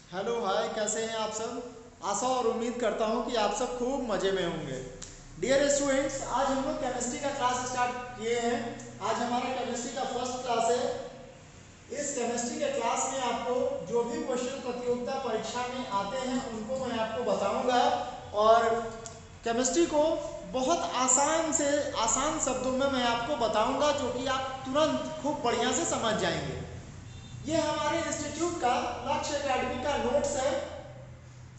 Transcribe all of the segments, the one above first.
Hello hi, कैसे हैं आप सब। आशा और उम्मीद करता हूं कि आप सब खूब मज़े में होंगे। डियर स्टूडेंट्स, आज हम लोग केमिस्ट्री का क्लास स्टार्ट किए हैं। आज हमारा केमिस्ट्री का फर्स्ट क्लास है। इस केमिस्ट्री के क्लास में आपको जो भी क्वेश्चन प्रतियोगिता परीक्षा में आते हैं उनको मैं आपको बताऊंगा और केमिस्ट्री को बहुत आसान शब्दों में मैं आपको बताऊंगा, जो कि आप तुरंत खूब बढ़िया से समझ जाएंगे। ये हमारे इंस्टीट्यूट का लक्ष्य एकेडमी का नोट्स है,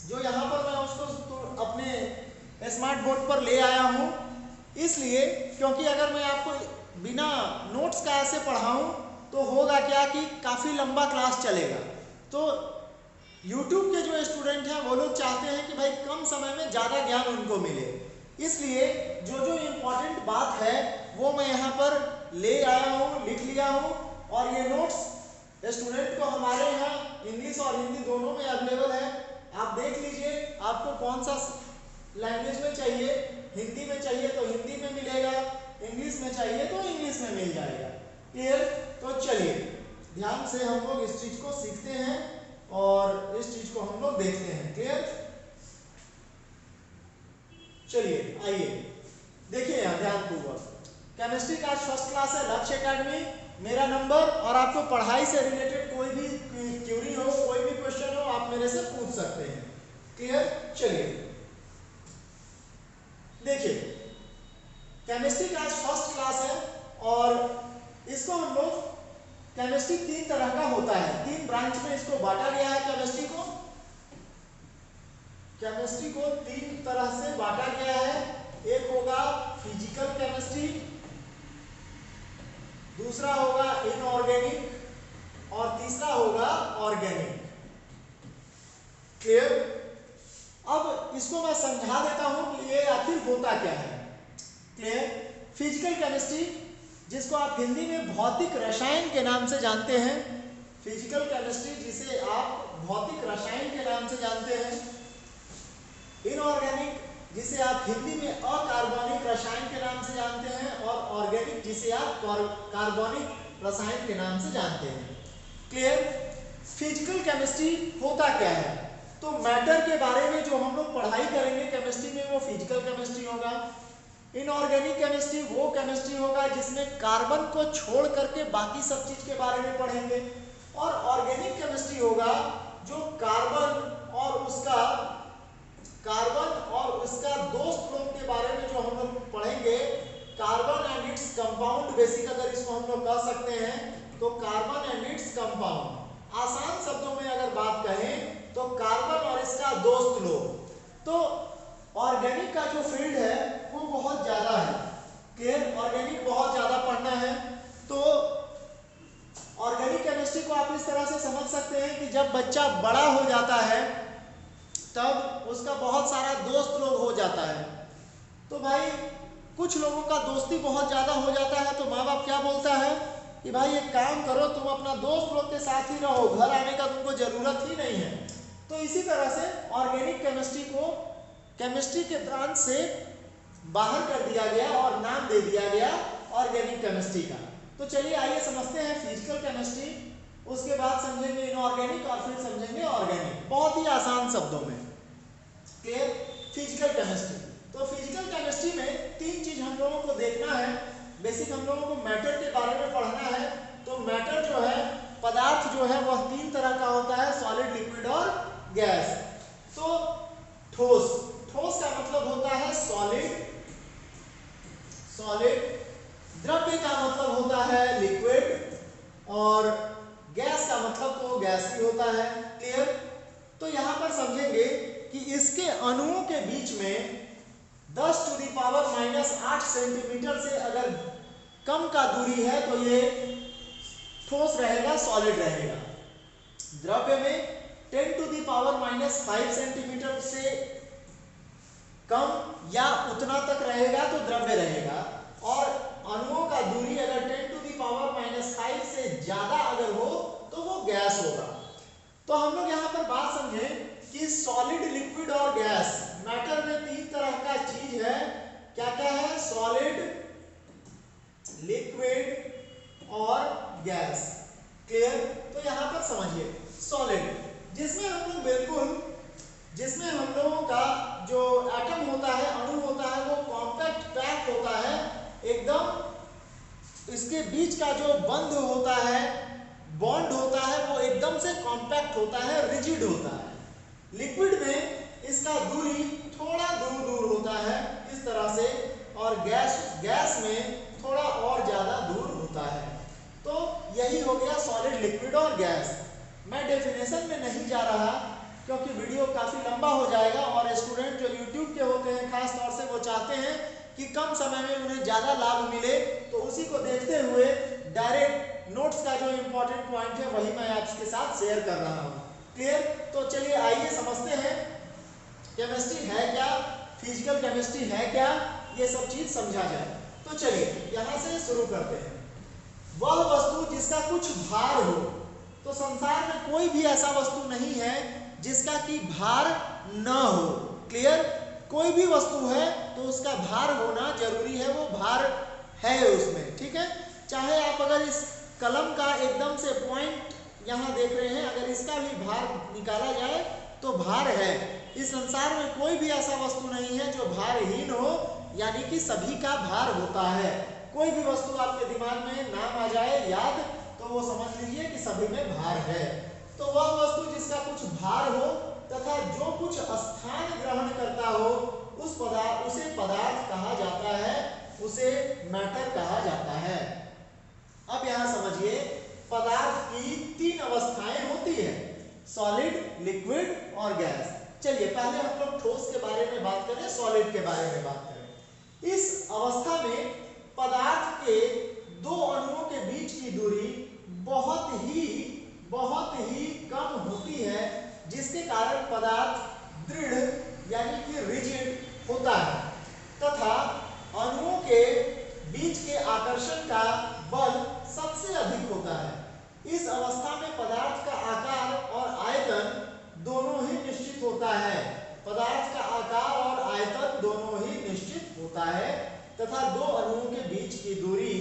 जो यहाँ पर मैं उसको तो अपने स्मार्ट बोर्ड पर ले आया हूँ। इसलिए क्योंकि अगर मैं आपको बिना नोट्स का ऐसे पढ़ाऊँ तो होगा क्या कि काफ़ी लंबा क्लास चलेगा। तो YouTube के जो स्टूडेंट हैं वो लोग चाहते हैं कि भाई कम समय में ज़्यादा ज्ञान उनको मिले। इसलिए जो जो इम्पोर्टेंट बात है वो मैं यहाँ पर ले आया हूँ, लिख लिया हूँ। और ये नोट्स स्टूडेंट को हमारे यहाँ इंग्लिश और हिंदी दोनों में अवेलेबल है। आप देख लीजिए आपको कौन सा लैंग्वेज में चाहिए। हिंदी में चाहिए तो हिंदी में मिलेगा, इंग्लिश में चाहिए तो इंग्लिश में मिल जाएगा। क्लियर? तो चलिए ध्यान से हम लोग इस चीज को सीखते हैं और इस चीज को हम लोग देखते हैं। क्लियर? चलिए आइए देखिए यहाँ ध्यानपूर्वक। केमिस्ट्री का फर्स्ट क्लास है लक्ष्य एकेडमी, मेरा नंबर, और आपको पढ़ाई से रिलेटेड कोई भी क्वेरी हो, कोई भी क्वेश्चन हो, आप मेरे से पूछ सकते हैं। क्लियर? चलिए देखिए केमिस्ट्री का फर्स्ट क्लास है और इसको हम लोग केमिस्ट्री तीन तरह का होता है, तीन ब्रांच में इसको बांटा गया है। केमिस्ट्री को तीन तरह से बांटा गया है। एक होगा फिजिकल केमिस्ट्री, दूसरा होगा इनऑर्गेनिक और तीसरा होगा ऑर्गेनिक। क्लियर? अब इसको मैं समझा देता हूं कि ये आखिर होता क्या है। क्लियर? फिजिकल केमिस्ट्री, जिसको आप हिंदी में भौतिक रसायन के नाम से जानते हैं, फिजिकल केमिस्ट्री जिसे आप भौतिक रसायन के नाम से जानते हैं। इनऑर्गेनिक, जिसे आप हिंदी में अकार्बनिक रसायन के नाम से जानते हैं, और ऑर्गेनिक जिसे आप कार्बनिक रसायन के नाम से जानते हैं। क्लियर? फिजिकल केमिस्ट्री होता क्या है? तो मैटर के बारे में जो हम लोग पढ़ाई करेंगे केमिस्ट्री में वो फिजिकल केमिस्ट्री होगा। इनऑर्गेनिक केमिस्ट्री वो केमिस्ट्री होगा जिसमें कार्बन को छोड़ करके बाकी सब चीज के बारे में पढ़ेंगे। और ऑर्गेनिक केमिस्ट्री होगा जो कार्बन और उसका दोस्त लोग के बारे में जो हम लोग पढ़ेंगे। Carbon and its compound, basic अगर इसको हम लोग कह सकते हैं तो कार्बन एंड इट्स कंपाउंड। आसान शब्दों में अगर बात कहें तो कार्बन और इसका दोस्त लोग। तो ऑर्गेनिक का जो फील्ड है वो बहुत ज्यादा है। क्लियर? ऑर्गेनिक बहुत ज्यादा पढ़ना है। तो ऑर्गेनिक केमिस्ट्री को आप इस तरह से समझ सकते हैं कि जब बच्चा बड़ा हो जाता है तब उसका बहुत सारा दोस्त लोग हो जाता है। तो भाई कुछ लोगों का दोस्ती बहुत ज्यादा हो जाता है तो माँ बाप क्या बोलता है कि भाई एक काम करो, तुम अपना दोस्त लोग के साथ ही रहो, घर आने का तुमको जरूरत ही नहीं है। तो इसी तरह से ऑर्गेनिक केमिस्ट्री को केमिस्ट्री के ब्रांच से बाहर कर दिया गया और नाम दे दिया गया ऑर्गेनिक केमिस्ट्री का। तो चलिए आइए समझते हैं फिजिकल केमिस्ट्री, उसके बाद समझेंगे इनऑर्गेनिक और फिर समझेंगे ऑर्गेनिक, बहुत ही आसान शब्दों में। क्लियर? फिजिकल केमिस्ट्री, तो फिजिकल केमिस्ट्री में तीन चीज हम लोगों को देखना है। बेसिक हम लोगों को मैटर के बारे में पढ़ना है। तो मैटर जो है, पदार्थ जो है वह तीन तरह का होता है, सॉलिड, लिक्विड और गैस। तो ठोस, ठोस का मतलब होता है सॉलिड, द्रव्य का मतलब होता है लिक्विड, और गैस का मतलब तो गैस ही होता है। क्लियर? तो यहां पर समझेंगे कि इसके अणुओं के बीच में 10⁻⁻8 सेंटीमीटर से अगर कम का दूरी है तो ये ठोस रहेगा, सॉलिड रहेगा। द्रव्य में 10⁻⁻5 सेंटीमीटर से कम या उतना तक रहेगा तो द्रव्य रहेगा, और अणुओं का दूरी अगर 10⁻⁻5 से ज्यादा अगर हो तो वो गैस होगा। तो हम लोग यहाँ पर बात समझें कि सॉलिड, लिक्विड और गैस, मैटर में तीन तरह का चीज है। क्या क्या है? सॉलिड, लिक्विड और गैस। क्लियर? तो यहाँ पर समझिए सॉलिड, जिसमें हम लोग होता है रिजिड होता है। लिक्विड में इसका दूरी थोड़ा दूर दूर होता है इस तरह से, और गैस में थोड़ा और ज्यादा दूर होता है। तो यही हो गया सॉलिड, लिक्विड और गैस। मैं डेफिनेशन में नहीं जा रहा क्योंकि वीडियो काफी लंबा हो जाएगा, और स्टूडेंट जो यूट्यूब के होते हैं खास तौर से वो चाहते हैं कि कम समय में उन्हें ज्यादा लाभ मिले, तो उसी को देखते हुए डायरेक्ट नोट्स का जो इंपॉर्टेंट पॉइंट है वही मैं आपके साथ शेयर कर रहा हूँ। क्लियर? तो चलिए आइए समझते हैं केमिस्ट्री है क्या, फिजिकल केमिस्ट्री है क्या, ये सब चीज समझा जाए। तो चलिए यहां से शुरू करते हैं। वह वस्तु जिसका कुछ भार हो, तो संसार में कोई भी ऐसा वस्तु नहीं है जिसका कि भार न हो। क्लियर? कोई भी वस्तु है तो उसका भार होना जरूरी है, वो भार है उसमें। ठीक है, चाहे आप अगर इस कलम का एकदम से पॉइंट यहां देख रहे हैं, अगर इसका भी भार निकाला जाए तो भार है। इस संसार में कोई भी ऐसा वस्तु नहीं है जो भारहीन हो, यानी कि सभी का भार होता है। कोई भी वस्तु आपके दिमाग में नाम आ जाए याद, तो वो समझ लीजिए कि सभी में भार है। तो वह वस्तु जिसका कुछ भार हो तथा जो कुछ स्थान ग्रहण करता हो, उसे पदार्थ कहा जाता है, उसे मैटर कहा जाता है। अब यहां समझिए, पदार्थ की तीन अवस्थाएं होती है, सॉलिड, लिक्विड और गैस। चलिए पहले हम लोग ठोस के बारे में बात करें, सॉलिड के बारे में बात करें। इस अवस्था में पदार्थ के दो अणुओं के बीच की दूरी बहुत ही कम होती है, जिसके कारण पदार्थ दृढ़ यानी कि रिजिड होता है, तथा अणुओं के बीच के आकर्षण का बल सबसे अधिक होता है। इस अवस्था में पदार्थ का आकार और आयतन दोनों ही निश्चित होता है। पदार्थ का आकार और आयतन दोनों ही निश्चित होता है, तथा दो अणुओं के बीच की दूरी,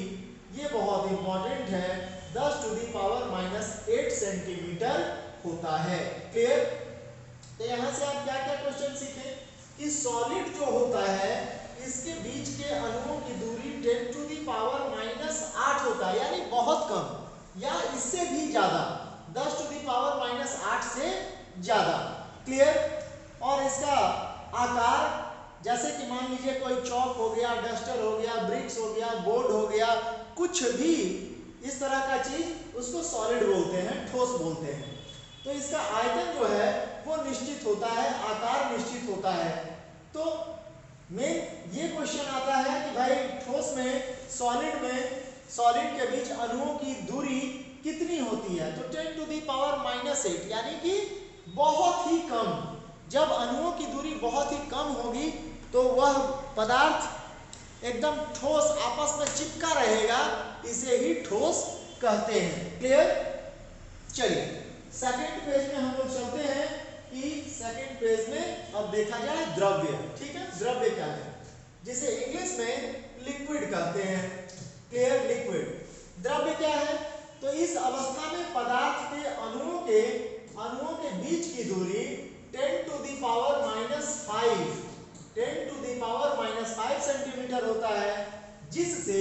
ये बहुत इंपॉर्टेंट है, 10⁻⁻8 सेंटीमीटर होता है। क्लियर? तो यहां से आप क्या क्या क्वेश्चन सीखे कि सॉलिड जो होता है इसके बीच के अणुओं की दूरी 10⁻⁻8 होता है, यानी बहुत कम या इससे भी ज्यादा, 10⁻⁻8 से ज्यादा। क्लियर? और इसका आकार, जैसे कि मान लीजिए कोई चौक हो गया, डस्टर हो गया, ब्रिक्स हो गया, बोर्ड हो गया, कुछ भी इस तरह का चीज, उसको सॉलिड बोलते हैं, ठोस बोलते हैं। तो इसका आयतन जो है वो निश्चित होता है, आकार निश्चित होता है। तो मेन ये क्वेश्चन आता है कि भाई ठोस में, सॉलिड के बीच अणुओं की दूरी कितनी होती है? तो 10⁻⁻8, यानी कि बहुत ही कम। जब अणुओं की दूरी बहुत ही कम होगी तो वह पदार्थ एकदम ठोस आपस में चिपका रहेगा, इसे ही ठोस कहते हैं। क्लियर? चलिए सेकंड पेज में हम लोग चलते हैं कि सेकंड पेज में अब देखा जाए द्रव्य। ठीक है, द्रव्य क्या है, जिसे इंग्लिश में लिक्विड कहते हैं। क्लियर? लिक्विड द्रव्य क्या है? तो इस अवस्था में पदार्थ के अणुओं के बीच की दूरी 10⁻⁵ सेंटीमीटर होता है, जिससे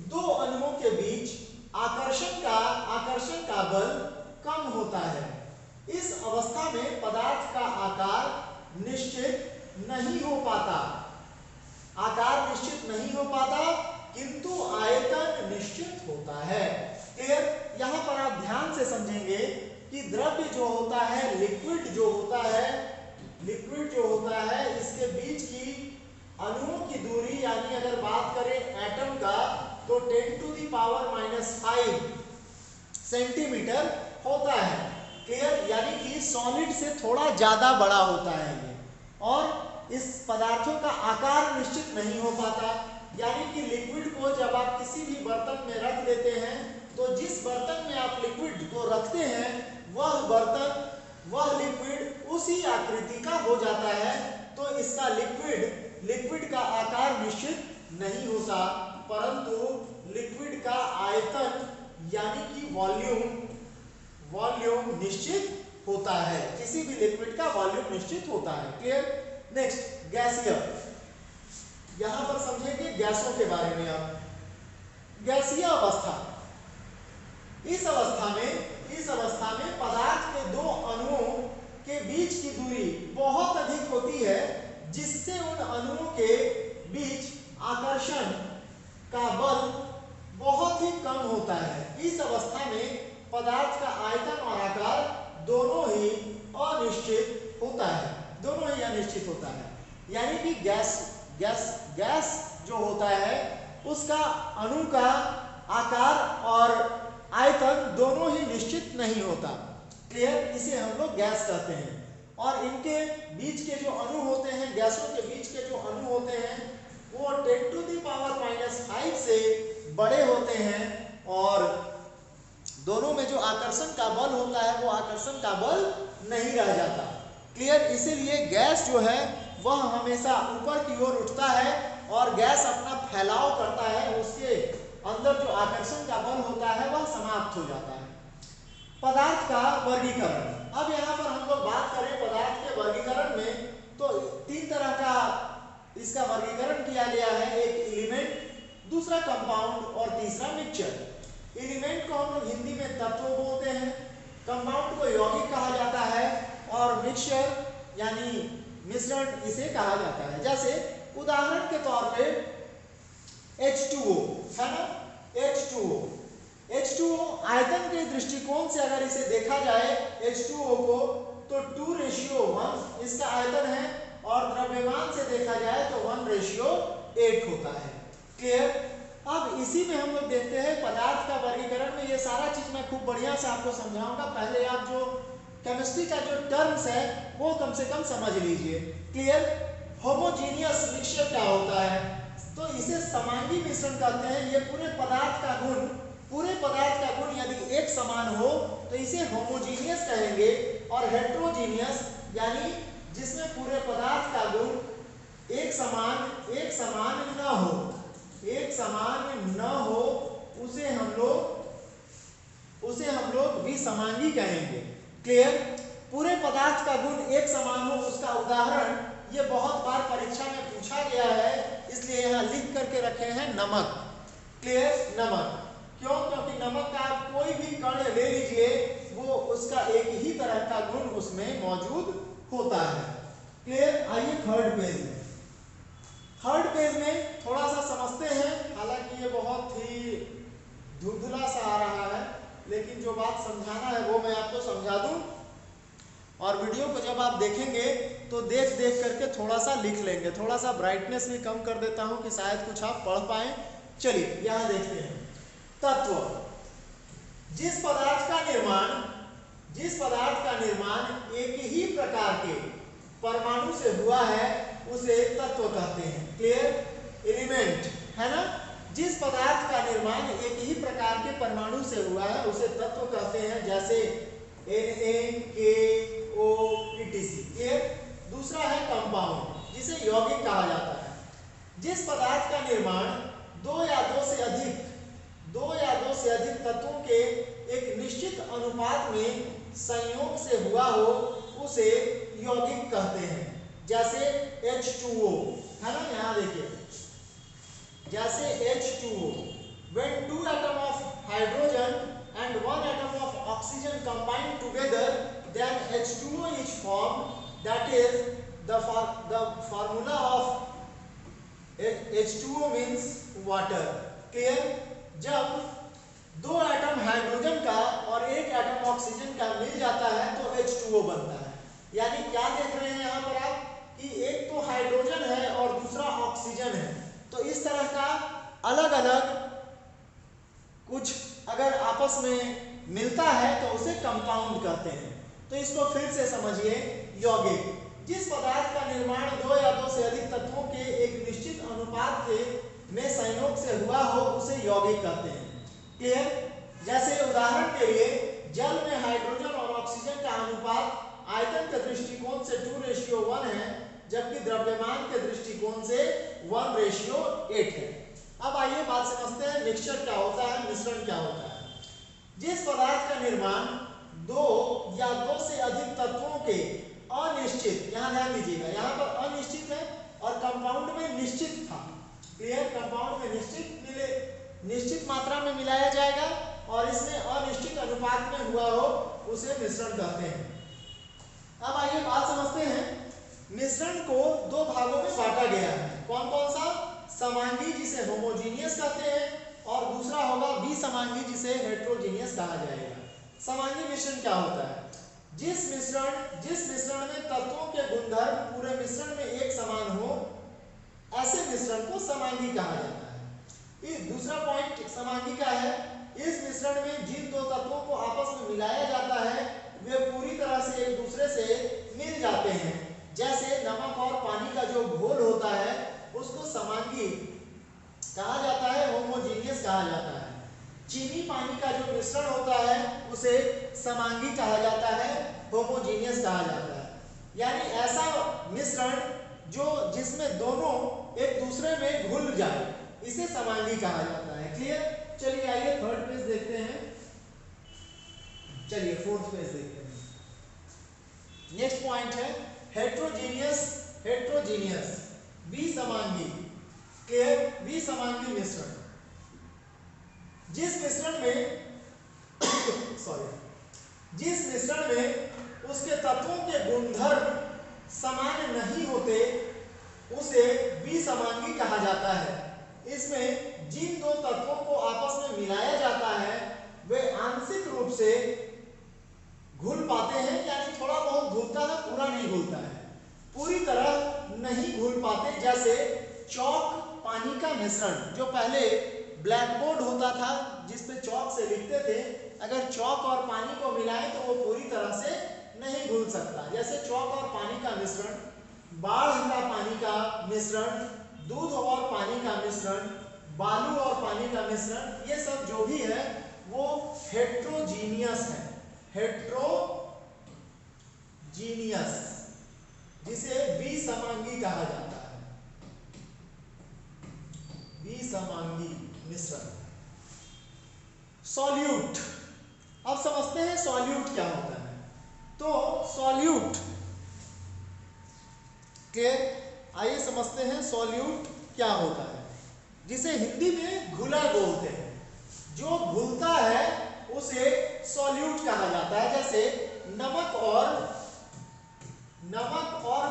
दो अणुओं के बीच आकर्षण का बल कम होता है। इस अवस्था में पदार्थ का आकार निश्चित नहीं हो पाता, किंतु आयतन निश्चित होता है। क्लियर? यहां पर आप ध्यान से समझेंगे कि द्रव्य जो होता है, लिक्विड जो होता है, इसके बीच की अणुओं की दूरी, यानी अगर बात करें एटम का, तो 10⁻⁵ सेंटीमीटर होता है। क्लियर? यानी कि सॉलिड से थोड़ा ज्यादा बड़ा होता है ये, और इस पदार्थों का आकार निश्चित नहीं हो पाता। यानी कि लिक्विड को जब आप किसी भी बर्तन में रख देते हैं, तो जिस बर्तन में आप लिक्विड को रखते हैं वह लिक्विड उसी आकृति का हो जाता है। तो इसका लिक्विड का आकार निश्चित नहीं होता, परंतु लिक्विड का आयतन यानी कि वॉल्यूम निश्चित होता है। किसी भी लिक्विड का वॉल्यूम निश्चित होता है। क्लियर? नेक्स्ट गैसीय। यहां पर समझेंगे गैसों के बारे में। आप गैसीय अवस्था, इस अवस्था में पदार्थ के दो अणु होता है, यानी कि गैस गैस गैस जो होता है उसका अणु का आकार और आयतन दोनों ही निश्चित नहीं होता। क्लियर? इसे हम लोग गैस कहते हैं। और इनके बीच के जो अणु होते हैं, गैसों के बीच के जो अणु होते हैं वो 10⁻⁵ से बड़े होते हैं और दोनों में जो आकर्षण का बल होता है वो आकर्षण का बल नहीं रह जाता। क्लियर? इसीलिए गैस जो है वह हमेशा ऊपर की ओर उठता है और गैस अपना फैलाव करता है, उसके अंदर जो आकर्षण का बल होता है वह समाप्त हो जाता है। पदार्थ का वर्गीकरण। अब यहाँ पर हम लोग बात करें पदार्थ के वर्गीकरण में, तो 3 तरह का इसका वर्गीकरण किया गया है। एक एलिमेंट, दूसरा कंपाउंड और तीसरा मिक्सचर। एलिमेंट को हम लोग हिंदी में तत्व बोलते हैं, कंपाउंड को यौगिक कहा जाता है और मिक्सचर यानी मिश्रण इसे कहा जाता है। जैसे उदाहरण के तौर पे H2O है ना, H2O आयतन के दृष्टिकोण से अगर इसे देखा जाए H2O को तो 2:1 इसका आयतन है और द्रव्यमान से देखा जाए तो 1:8 होता है। क्लियर? अब इसी में हम लोग देखते हैं पदार्थ का वर्गीकरण में ये सारा चीज मैं खूब बढ़िया से आपको समझाऊंगा। पहले आप जो केमिस्ट्री का जो टर्म्स है वो कम से कम समझ लीजिए। क्लियर? होमोजीनियस मिक्सचर क्या होता है? तो इसे समांगी मिश्रण कहते हैं। ये पूरे पदार्थ का गुण यदि एक समान हो तो इसे होमोजीनियस कहेंगे, और हेट्रोजीनियस यानी जिसमें पूरे पदार्थ का गुण एक समान न हो उसे हम लोग विसमांगी कहेंगे। क्लियर? पूरे पदार्थ का गुण एक समान हो, उसका उदाहरण ये बहुत बार परीक्षा में पूछा गया है, इसलिए यहाँ लिख करके रखे हैं नमक। क्लियर? नमक क्यों? क्योंकि नमक का आप कोई भी कण ले लीजिए वो उसका एक ही तरह का गुण उसमें मौजूद होता है। क्लियर? आइए थर्ड पेज में थोड़ा सा समझते हैं। हालांकि ये बहुत ही धुंधला सा आ रहा है, लेकिन जो बात समझाना है वो मैं आपको समझा दूं, और वीडियो को जब आप देखेंगे तो देख करके थोड़ा सा लिख लेंगे। थोड़ा सा ब्राइटनेस भी कम कर देता हूं कि शायद कुछ आप पढ़ पाए। चलिए यहां देखते हैं। तत्व, जिस पदार्थ का निर्माण एक ही प्रकार के परमाणु से हुआ है उसे तत्व कहते हैं। क्लियर? एलिमेंट है ना, जिस पदार्थ का निर्माण एक ही प्रकार के परमाणु से हुआ है उसे तत्व कहते हैं, जैसे NaKO etc। क्लियर? दूसरा है कंपाउंड, जिसे यौगिक कहा जाता है। जिस पदार्थ का निर्माण दो या दो से अधिक तत्वों के एक निश्चित अनुपात में संयोग से हुआ हो उसे यौगिक कहते हैं। जैसे H2O है ना, यहाँ देखिए जैसे H2O, when 2 atoms of hydrogen and 1 atom of oxygen combine together, then H2O is formed. That is the formula of H2O means water। Clear? जब 2 एटम हाइड्रोजन का और 1 एटम ऑक्सीजन का मिल जाता है तो H2O बनता है। यानी क्या देख रहे हैं यहाँ पर आप कि एक तो हाइड्रोजन है और दूसरा ऑक्सीजन है, तो इस तरह का अलग अलग कुछ अगर आपस में मिलता है तो उसे कंपाउंड कहते हैं। तो इसको फिर से समझिए। यौगिक, जिस पदार्थ का निर्माण 2 या 2 से अधिक तत्वों के एक निश्चित अनुपात में संयोग से हुआ हो उसे यौगिक कहते हैं। क्लियर? जैसे उदाहरण के लिए जल में हाइड्रोजन और ऑक्सीजन का अनुपात आयतन के दृष्टिकोण से 2:1 है, जबकि द्रव्यमान के दृष्टिकोण से 1:8 है। अब आइए बात समझते हैं मिक्सचर क्या होता है, मिश्रण क्या होता है। जिस पदार्थ का निर्माण 2 या 2 से अधिक तत्वों के अनिश्चित, यहाँ ध्यान दीजिएगा, यहाँ पर अनिश्चित है और कंपाउंड में निश्चित था। क्लियर? कंपाउंड में निश्चित मात्रा में मिलाया जाएगा और इसमें अनिश्चित अनुपात में हुआ हो उसे मिश्रण कहते हैं। अब आइए बात समझते हैं। मिश्रण को 2 भागों में बांटा गया है। कौन कौन सा? समांगी जिसे होमोजीनियस कहते हैं और दूसरा होगा विसमांगी जिसे हेट्रोजीनियस कहा जाएगा। समांगी मिश्रण क्या होता है? जिस मिश्रण में तत्वों के गुणधर्म पूरे मिश्रण में एक समान हो, ऐसे मिश्रण को समांगी कहा जाता है। इस दूसरा पॉइंट समांगी का है, इस मिश्रण में जिन दो तत्वों को आपस में मिलाया जाता है वे पूरी तरह से एक दूसरे से मिल जाते हैं। जैसे नमक और पानी का जो घोल होता है उसको समांगी कहा जाता है, होमोजीनियस कहा जाता है। चीनी पानी का जो मिश्रण होता है उसे समांगी कहा जाता है, होमोजीनियस कहा जाता है। यानी ऐसा मिश्रण जो जिसमें दोनों एक दूसरे में घुल जाए, इसे समांगी कहा जाता है। क्लियर? चलिए आइए थर्ड पेज देखते हैं। चलिए फोर्थ पेज देखते हैं। नेक्स्ट पॉइंट है हेट्रोजीनियस विसमांगी। क्लियर? विसमांगी मिश्रण, जिस मिश्रण में उसके तत्वों के गुणधर्म समान नहीं होते उसे विसमांगी कहा जाता है। इसमें जिन दो तत्वों को आपस में मिलाया जाता है वे आंशिक रूप से घुल पाते हैं, यानी थोड़ा बहुत घुलता है, पूरा नहीं घुलता है, पूरी तरह नहीं घुल पाते। जैसे चौक पानी का मिश्रण, जो पहले ब्लैक बोर्ड होता था जिस पे चौक से लिखते थे, अगर चौक और पानी को मिलाएं तो वो पूरी तरह से नहीं घुल सकता। जैसे चौक और पानी का मिश्रण, बाढ़ का पानी का मिश्रण, दूध और पानी का मिश्रण, बालू और पानी का मिश्रण, ये सब जो भी है वो हेट्रोजीनियस है। हेट्रोजीनियस, जिसे विसमांगी कहा जाता है, विसमांगी मिश्रण। सॉल्यूट, अब समझते हैं सॉल्यूट क्या होता है। तो सॉल्यूट के आइए समझते हैं सॉल्यूट क्या होता है, जिसे हिंदी में घुला बोलते हैं। जो घुलता है उसे सॉल्यूट कहा जाता है। जैसे नमक और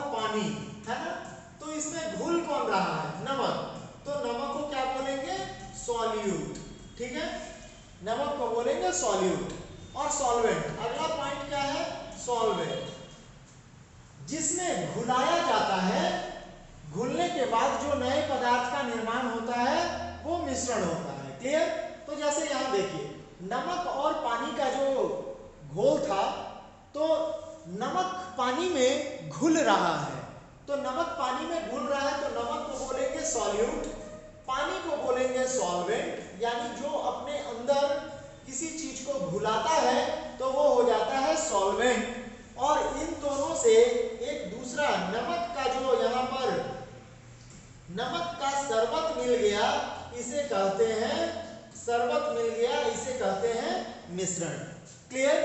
पानी है ना, तो इसमें घुल कौन रहा है? नमक, तो नमक को क्या बोलेंगे? सॉल्यूट। ठीक है, नमक को बोलेंगे सॉल्यूट। और सॉल्वेंट, अगला पॉइंट क्या है? सॉल्वेंट, जिसमें घुलाया जाता है, घुलने के बाद जो नए पदार्थ का निर्माण होता है वो मिश्रण होता है। क्लियर? तो जैसे यहां देखिए, नमक और पानी का जो घोल था, तो नमक पानी में घुल रहा है, तो नमक पानी में घुल रहा है तो नमक को बोलेंगे सॉल्यूट, पानी को बोलेंगे सॉल्वेंट। यानी जो अपने अंदर किसी चीज को घुलाता है तो वो हो जाता है सॉल्वेंट। और इन दोनों से एक दूसरा नमक का जो यहाँ पर नमक का शरबत मिल गया, इसे कहते हैं शरबत मिल गया, इसे कहते हैं मिश्रण। क्लियर?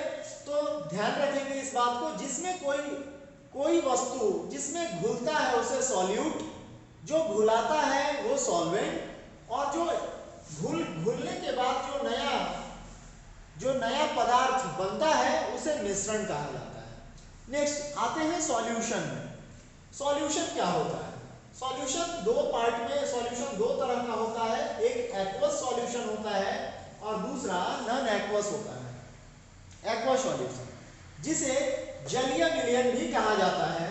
तो ध्यान रखेंगे इस बात को, जिसमें कोई वस्तु जिसमें घुलता है उसे सॉल्यूट, जो घुलाता है वो सॉल्वेंट, और जो घुलने के बाद जो नया पदार्थ बनता है उसे मिश्रण कहा जाता है। नेक्स्ट आते हैं सॉल्यूशन में। सॉल्यूशन क्या होता है? सॉल्यूशन दो पार्ट में, सॉल्यूशन दो तरह का होता है। एक एक्वस सॉल्यूशन होता है और दूसरा नॉन एक्वस होता है। एक्वस सॉल्यूशन, जिसे जलीय विलयन भी कहा जाता है,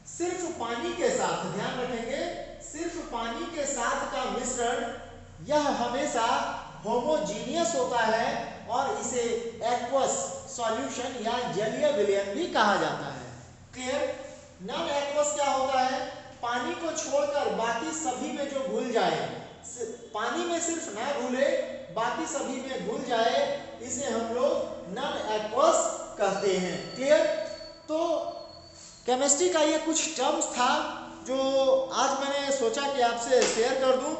सिर्फ पानी के साथ, ध्यान रखेंगे, सिर्फ पानी के साथ का मिश्रण, यह हमेशा होमोजीनियस होता है और इसे एक्वस सॉल्यूशन या जलीय विलयन भी कहा जाता है। क्लियर? नॉन एक्वस क्या होता है? पानी को छोड़कर बाकी सभी में जो घुल जाए, पानी में सिर्फ ना घुले, बाकी सभी में घुल जाए, इसे हम लोग नॉन एक्वस कहते हैं। क्लियर? तो केमिस्ट्री का ये कुछ टर्म्स था जो आज मैंने सोचा कि आपसे शेयर कर दूं।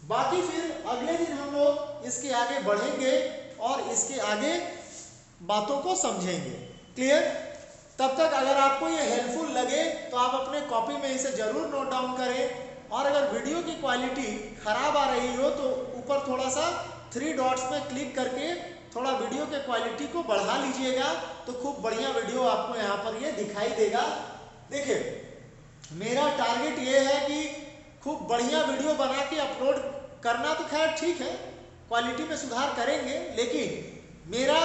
बाकी फिर अगले दिन हम लोग इसके आगे बढ़ेंगे और इसके आगे बातों को समझेंगे। क्लियर? तब तक अगर आपको ये हेल्पफुल लगे तो आप अपने कॉपी में इसे जरूर नोट डाउन करें, और अगर वीडियो की क्वालिटी खराब आ रही हो तो ऊपर थोड़ा सा 3 डॉट्स में क्लिक करके थोड़ा वीडियो के क्वालिटी को बढ़ा लीजिएगा, तो खूब बढ़िया वीडियो आपको यहाँ पर ये दिखाई देगा। देखिए, मेरा टारगेट ये है कि खूब बढ़िया वीडियो बना के अपलोड करना, तो खैर ठीक है, क्वालिटी में सुधार करेंगे, लेकिन मेरा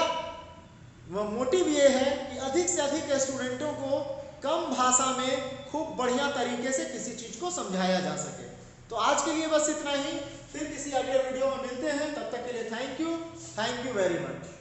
मोटिव ये है कि अधिक से अधिक स्टूडेंटों को कम भाषा में खूब बढ़िया तरीके से किसी चीज को समझाया जा सके। तो आज के लिए बस इतना ही, फिर किसी अगले वीडियो में मिलते हैं, तब तक के लिए थैंक यू वेरी मच।